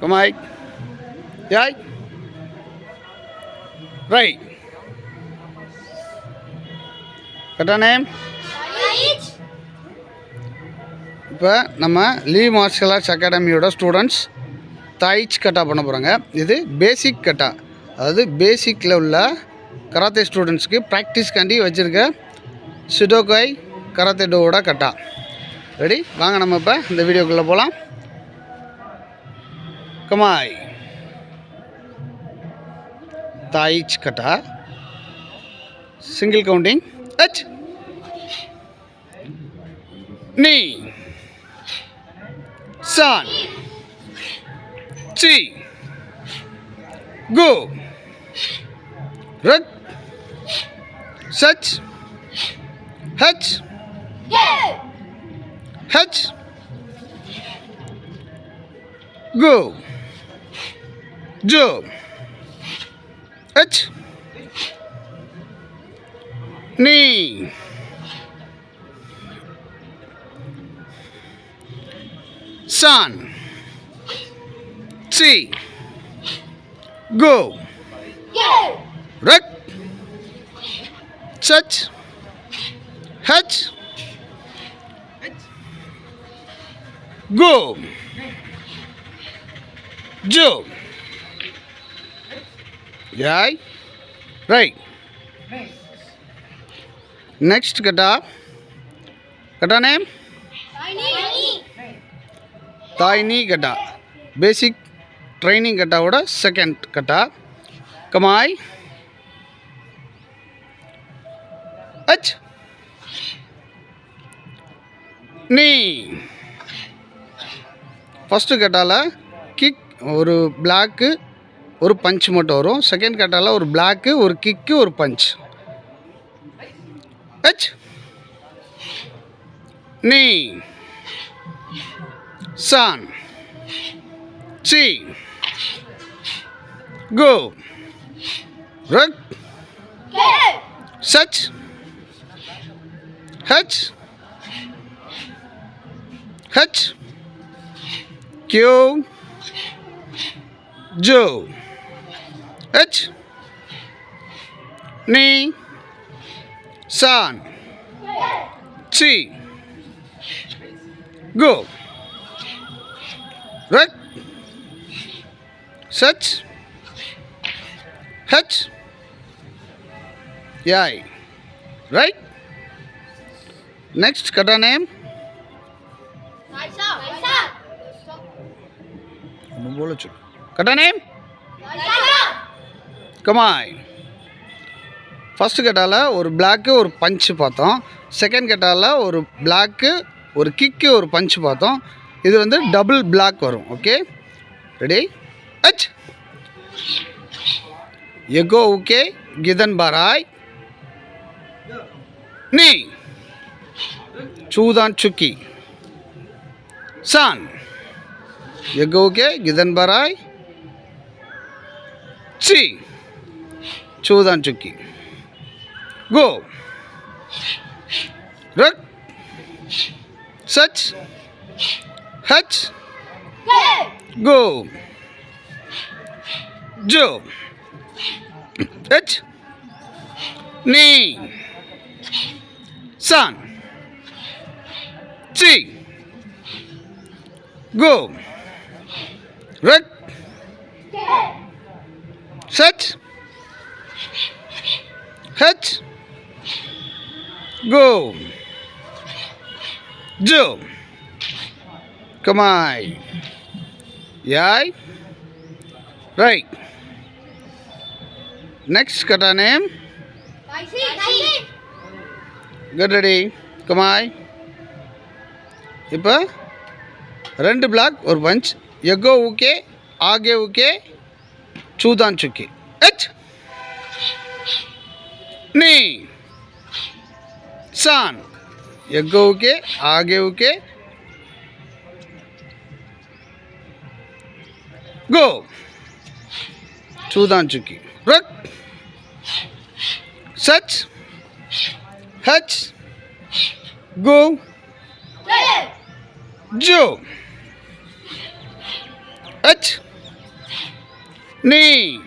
Come on. Yeah. Right. Kata name? ICHI. இப்போ நம்ம லீ martial arts அகாடமியோட students தாய்ச் கட்டா பண்ண போகிறாங்க. இது பேசிக் கட்டா, அதாவது பேசிக்கில் உள்ள கராத்தே ஸ்டூடெண்ட்ஸ்க்கு ப்ராக்டிஸ்காண்டி வச்சுருக்க ஷிடோகாய் கராத்தே டோவோட கட்டா. ரெடி? வாங்க நம்ம இப்போ இந்த வீடியோக்குள்ளே போகலாம். கமாய் தாய்ச் கட்டா, சிங்கிள் கவுண்டிங், ஹச் நீ san chi go rut such hutch hutch go jo hutch knee san chi go rut such hutch go jo yai right. Next kata name தாய்னி கட்டா, பேசிக் ட்ரைனிங் கட்டாவோட செகண்ட் கட்டா. கமாய் அச் நீ. First கட்டாவில் kick, ஒரு block ஒரு punch மட்டும் வரும். Second கட்டாவில் ஒரு block ஒரு kick ஒரு punch. அச் நீ san chi go rut such hutch hutch kyo jo hutch ni san chi go rut such hutch yai right. Next kata name kata name கமாய். ஃபஸ்ட்டு கட்டாவில் ஒரு பிளாக்கு ஒரு பஞ்சு பார்த்தோம். செகண்ட் கட்டாவில் ஒரு பிளாக்கு ஒரு கிக்கு ஒரு பஞ்சு பார்த்தோம். இது வந்து டபுள் பிளாக் வரும். Okay, ready? அச் எகோ ஓகே கிதன் பாராய் நீ சூதான் சுக்கி சான் எகோ ஓகே கிதன் பாராய் சி சூதான் சுக்கி கோ ரக் சச் hutch go jo hutch knee san chi go rut such hutch go jo Kamai yai right. Next kata name get ready. Kamai இப்போ ரெண்டு பிளாக் ஒரு பஞ்ச். எகோ ஓகே ஆகே ஓகே சூதான் சுக்கி ஹச் நீ சான் எகோ ஓகே ஆகே ஓகே go சூதான் சுக்கி ரக் such hutch go jo hutch Ni.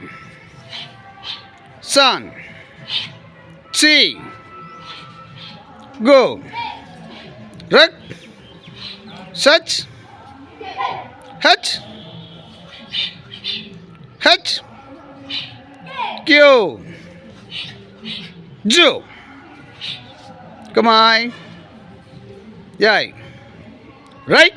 San. Chi. Go. Ruk. Such. Hutch. Hutch. Kyo. Ju. Come on. Yay. Right.